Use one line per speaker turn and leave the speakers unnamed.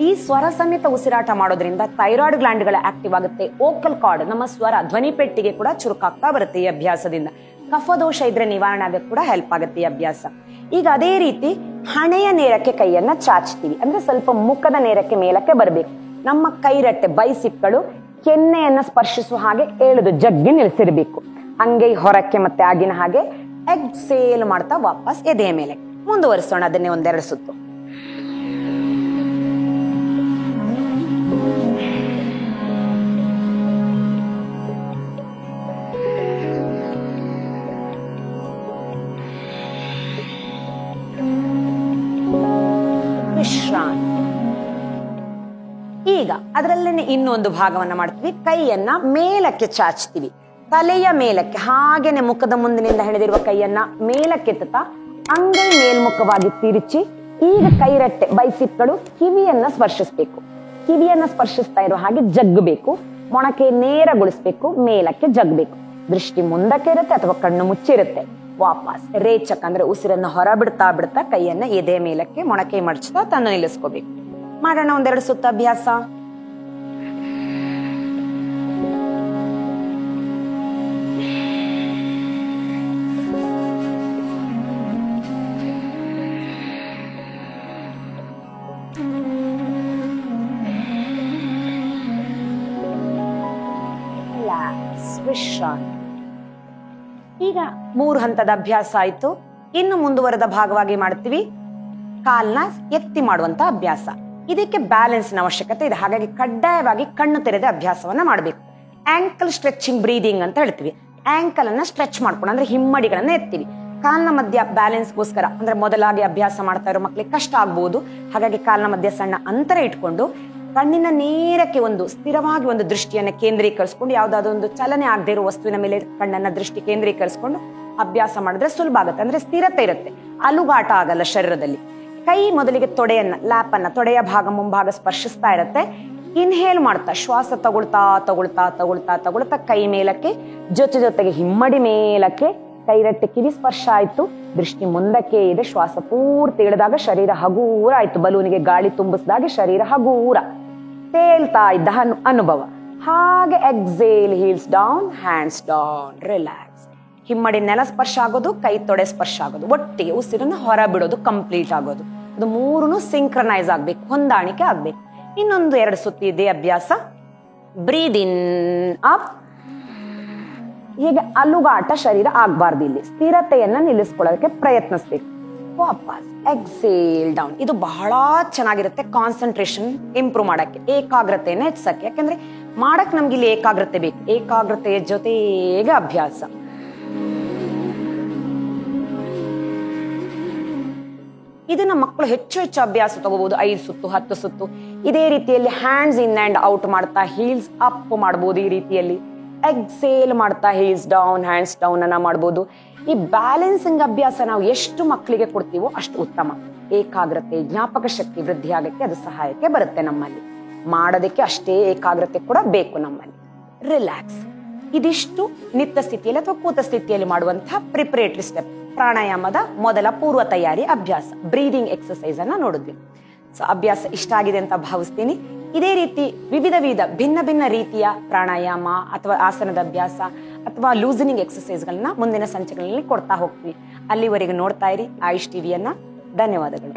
ಈ ಸ್ವರ ಸಮೇತ ಉಸಿರಾಟ ಮಾಡೋದ್ರಿಂದ ಥೈರಾಯ್ಡ್ ಗ್ಲ್ಯಾಂಡ್ಗಳ ಆಕ್ಟಿವ್ ಆಗುತ್ತೆ. ವೋಕಲ್ ಕಾರ್ಡ್, ನಮ್ಮ ಸ್ವರ ಧ್ವನಿ ಪೆಟ್ಟಿಗೆ ಕೂಡ ಚುರುಕಾಗ್ತಾ ಬರುತ್ತೆ ಈ ಅಭ್ಯಾಸದಿಂದ. ಕಫದೋಷ ಇದ್ರೆ ನಿವಾರಣೆ ಆಗಕ್ಕೆ ಕೂಡ ಹೆಲ್ಪ್ ಆಗುತ್ತೆ ಈ ಅಭ್ಯಾಸ. ಈಗ ಅದೇ ರೀತಿ ಹಣೆಯ ನೇರಕ್ಕೆ ಕೈಯನ್ನ ಚಾಚ್ತೀವಿ, ಅಂದ್ರೆ ಸ್ವಲ್ಪ ಮುಖದ ನೇರಕ್ಕೆ ಮೇಲಕ್ಕೆ ಬರಬೇಕು. ನಮ್ಮ ಕೈರಟ್ಟೆ ಬೈಸಿಪ್ಗಳು ಕೆನ್ನೆಯನ್ನ ಸ್ಪರ್ಶಿಸುವ ಹಾಗೆ ಎಳೆದು ಜಗ್ಗಿ ನಿಲ್ಲಿಸಿರ್ಬೇಕು. ಅಂಗೈ ಹೊರಕ್ಕೆ ಮತ್ತೆ ಆಗಿನ ಹಾಗೆ ಎಕ್ಸೇಲ್ ಮಾಡ್ತಾ ವಾಪಸ್ ಎದೆಯ ಮೇಲೆ ಮುಂದುವರಿಸೋಣ. ಅದನ್ನೇ ಒಂದೆರಡು ಸುತ್ತು. ಈಗ ಅದರಲ್ಲೇನೆ ಇನ್ನೊಂದು ಭಾಗವನ್ನ ಮಾಡ್ತೀವಿ. ಕೈಯನ್ನ ಮೇಲಕ್ಕೆ ಚಾಚ್ತೀವಿ, ತಲೆಯ ಮೇಲಕ್ಕೆ, ಹಾಗೇನೆ ಮುಖದ ಮುಂದಿನಿಂದ ಹಿಡಿದಿರುವ ಕೈಯನ್ನ ಮೇಲಕ್ಕೆತ್ತಾ ಅಂಗೈ ಮೇಲ್ಮುಖವಾಗಿ ತಿರುಚಿ ಈಗ ಕೈರಟ್ಟೆ ಬೈಸಿಪ್ಗಳು ಕಿವಿಯನ್ನ ಸ್ಪರ್ಶಿಸ್ಬೇಕು. ಕಿವಿಯನ್ನ ಸ್ಪರ್ಶಿಸ್ತಾ ಇರೋ ಹಾಗೆ ಜಗ್ಗಬೇಕು. ಮೊಣಕೆ ನೇರಗೊಳಿಸ್ಬೇಕು, ಮೇಲಕ್ಕೆ ಜಗ್ಬೇಕು. ದೃಷ್ಟಿ ಮುಂದಕ್ಕೆ ಇರುತ್ತೆ ಅಥವಾ ಕಣ್ಣು ಮುಚ್ಚಿರುತ್ತೆ. ವಾಪಸ್ ರೇಚಕ್ ಅಂದ್ರೆ ಉಸಿರನ್ನ ಹೊರ ಬಿಡ್ತಾ ಬಿಡ್ತಾ ಕೈಯನ್ನ ಎದೆ ಮೇಲಕ್ಕೆ ಮೊಣಕೆ ಮಡಚ್ತಾ ತನ್ನ ನಿಲ್ಲಿಸ್ಕೋಬೇಕು. ಮಾಡೋಣ ಒಂದೆರಡು ಸುತ್ತ ಅಭ್ಯಾಸ. ಈಗ 3 ಹಂತದ ಅಭ್ಯಾಸ ಆಯ್ತು. ಇನ್ನು ಮುಂದುವರೆದ ಭಾಗವಾಗಿ ಮಾಡ್ತೀವಿ ಕಾಲ್ನ ಎತ್ತಿ ಮಾಡುವಂತ ಅಭ್ಯಾಸ. ಇದಕ್ಕೆ ಬ್ಯಾಲೆನ್ಸ್ ಅವಶ್ಯಕತೆ ಇದೆ, ಹಾಗಾಗಿ ಕಡ್ಡಾಯವಾಗಿ ಕಣ್ಣು ತೆರೆದ ಅಭ್ಯಾಸವನ್ನ ಮಾಡಬೇಕು. ಆಂಕಲ್ ಸ್ಟ್ರೆಚಿಂಗ್ ಬ್ರೀದಿಂಗ್ ಅಂತ ಹೇಳ್ತೀವಿ. ಆಂಕಲ್ ಅನ್ನ ಸ್ಟ್ರೆಚ್ ಮಾಡ್ಕೊಂಡು ಅಂದ್ರೆ ಹಿಮ್ಮಡಿಗಳನ್ನ ಎತ್ತೀವಿ. ಕಾಲ್ನ ಮಧ್ಯ ಬ್ಯಾಲೆನ್ಸ್ಗೋಸ್ಕರ ಅಂದ್ರೆ ಮೊದಲಾಗಿ ಅಭ್ಯಾಸ ಮಾಡ್ತಾ ಇರೋ ಮಕ್ಳಿಗೆ ಕಷ್ಟ ಆಗ್ಬಹುದು, ಹಾಗಾಗಿ ಕಾಲ್ನ ಮಧ್ಯ ಸಣ್ಣ ಅಂತರ ಇಟ್ಕೊಂಡು ಕಣ್ಣಿನ ನೇರಕ್ಕೆ ಒಂದು ಸ್ಥಿರವಾಗಿ ಒಂದು ದೃಷ್ಟಿಯನ್ನ ಕೇಂದ್ರೀಕರಿಸಿಕೊಂಡು ಯಾವ್ದಾದ್ರು ಒಂದು ಚಲನೆ ಆಗದೆ ಇರೋ ವಸ್ತುವಿನ ಮೇಲೆ ಕಣ್ಣನ್ನ ದೃಷ್ಟಿ ಕೇಂದ್ರೀಕರಿಸಿಕೊಂಡು ಅಭ್ಯಾಸ ಮಾಡಿದ್ರೆ ಸುಲಭ ಆಗುತ್ತೆ. ಅಂದ್ರೆ ಸ್ಥಿರತೆ ಇರುತ್ತೆ, ಅಲುಗಾಟ ಆಗಲ್ಲ ಶರೀರದಲ್ಲಿ. ಕೈ ಮೊದಲಿಗೆ ತೊಡೆಯನ್ನ, ಲ್ಯಾಪ್ ಅನ್ನ, ತೊಡೆಯ ಭಾಗ ಮುಂಭಾಗ ಸ್ಪರ್ಶಿಸ್ತಾ ಇರುತ್ತೆ. ಇನ್ಹೇಲ್ ಮಾಡ್ತಾ ಶ್ವಾಸ ತಗೊಳ್ತಾ ತಗೊಳ್ತಾ ತಗೊಳ್ತಾ ತಗೊಳ್ತಾ ಕೈ ಮೇಲಕ್ಕೆ, ಜೊತೆಗೆ ಹಿಮ್ಮಡಿ ಮೇಲಕ್ಕೆ, ಕೈರಟ್ಟೆ ಕಿವಿ ಸ್ಪರ್ಶ ಆಯ್ತು, ದೃಷ್ಟಿ ಮುಂದಕ್ಕೆ ಇದೆ. ಶ್ವಾಸ ಪೂರ್ತಿ ಇಳಿದಾಗ ಶರೀರ ಹಗೂರ ಆಯ್ತು. ಬಲೂನಿಗೆ ಗಾಳಿ ತುಂಬಿಸಿದಾಗ ಶರೀರ ಹಗೂರ ತೇಲ್ತಾ ಇದ್ದ ಅನುಭವ. ಹಾಗೆ exhale, heels down, hands down, relax. ಹಿಮ್ಮಡಿ ನೆಲ ಸ್ಪರ್ಶ ಆಗೋದು, ಕೈ ತೊಡೆ ಸ್ಪರ್ಶ ಆಗೋದು, ಒಟ್ಟಿಗೆ ಉಸಿರನ್ನ ಹೊರ ಬಿಡೋದು, ಕಂಪ್ಲೀಟ್ ಆಗೋದು. ಅದು 3 ಸಿಂಕ್ರನೈಸ್ ಆಗ್ಬೇಕು, ಹೊಂದಾಣಿಕೆ ಆಗ್ಬೇಕು. ಇನ್ನೊಂದು 2 ಸುತ್ತಿ ಇದೆ ಅಭ್ಯಾಸ. ಬ್ರೀದ್ ಇನ್ ಅಪ್. ಹೀಗೆ ಅಲುಗಾಟ ಶರೀರ ಆಗ್ಬಾರ್ದು. ಇಲ್ಲಿ ಸ್ಥಿರತೆಯನ್ನ ನಿಲ್ಲಿಸ್ಕೊಳ್ಳೋದಕ್ಕೆ ಪ್ರಯತ್ನಿಸ್ಬೇಕು. ವಾಪಸ್ ಎಕ್ಸೇಲ್ ಡೌನ್. ಇದು ಬಹಳ ಚೆನ್ನಾಗಿರುತ್ತೆ ಕಾನ್ಸಂಟ್ರೇಷನ್ ಇಂಪ್ರೂವ್ ಮಾಡಕ್ಕೆ, ಏಕಾಗ್ರತೆಯನ್ನ ಹೆಚ್ಚಿಸಕ್ಕೆ. ಯಾಕಂದ್ರೆ ಮಾಡಕ್ ನಮ್ಗೆ ಇಲ್ಲಿ ಏಕಾಗ್ರತೆ ಬೇಕು. ಏಕಾಗ್ರತೆಯ ಜೊತೆಗೆ ಅಭ್ಯಾಸ. ಇದನ್ನ ಮಕ್ಕಳು ಹೆಚ್ಚು ಅಭ್ಯಾಸ ತಗೋಬಹುದು. 5 ಸುತ್ತು 10 ಸುತ್ತು ಇದೇ ರೀತಿಯಲ್ಲಿ ಹ್ಯಾಂಡ್ಸ್ ಇನ್ ಅಂಡ್ ಔಟ್ ಮಾಡ್ತಾ ಹೀಲ್ಸ್ ಅಪ್ ಮಾಡಬಹುದು. ಈ ರೀತಿಯಲ್ಲಿ ಎಕ್ಸೇಲ್ ಮಾಡ್ತಾ ಹೀಲ್ಸ್ ಡೌನ್, ಹ್ಯಾಂಡ್ಸ್ ಡೌನ್ ಅನ್ನ ಮಾಡಬಹುದು. ಈ ಬ್ಯಾಲೆನ್ಸಿಂಗ್ ಅಭ್ಯಾಸ ನಾವು ಎಷ್ಟು ಮಕ್ಕಳಿಗೆ ಕೊಡ್ತೀವೋ ಅಷ್ಟು ಉತ್ತಮ. ಏಕಾಗ್ರತೆ, ಜ್ಞಾಪಕ ಶಕ್ತಿ ವೃದ್ಧಿ ಆಗಕ್ಕೆ ಅದು ಸಹಾಯಕ್ಕೆ ಬರುತ್ತೆ. ನಮ್ಮಲ್ಲಿ ಮಾಡೋದಕ್ಕೆ ಅಷ್ಟೇ ಏಕಾಗ್ರತೆ ಕೂಡ ಬೇಕು ನಮ್ಮಲ್ಲಿ. ರಿಲ್ಯಾಕ್ಸ್. ಇದಿಷ್ಟು ನಿತ್ಯ ಸ್ಥಿತಿಯಲ್ಲಿ ಅಥವಾ ಕೂತ ಸ್ಥಿತಿಯಲ್ಲಿ ಮಾಡುವಂತಹ ಪ್ರಿಪರೇಟರಿ ಸ್ಟೆಪ್, ಪ್ರಾಣಾಯಾಮದ ಮೊದಲ ಪೂರ್ವ ತಯಾರಿ ಅಭ್ಯಾಸ, ಬ್ರೀದಿಂಗ್ ಎಕ್ಸರ್ಸೈಸ್ ಅನ್ನ ನೋಡಿದ್ವಿ. ಸೊ ಅಭ್ಯಾಸ ಇಷ್ಟ ಆಗಿದೆ ಅಂತ ಭಾವಿಸ್ತೀನಿ. ಇದೇ ರೀತಿ ವಿವಿಧ ಭಿನ್ನ ರೀತಿಯ ಪ್ರಾಣಾಯಾಮ ಅಥವಾ ಆಸನದ ಅಭ್ಯಾಸ ಅಥವಾ ಲೂಸನಿಂಗ್ ಎಕ್ಸರ್ಸೈಸ್ಗಳನ್ನ ಮುಂದಿನ ಸಂಚಿಕೆಗಳಲ್ಲಿ ಕೊಡ್ತಾ ಹೋಗ್ತೀವಿ. ಅಲ್ಲಿವರೆಗೂ ನೋಡ್ತಾ ಇರಿ ಆಯುಷ್ ಟಿವಿಯನ್ನ. ಧನ್ಯವಾದಗಳು.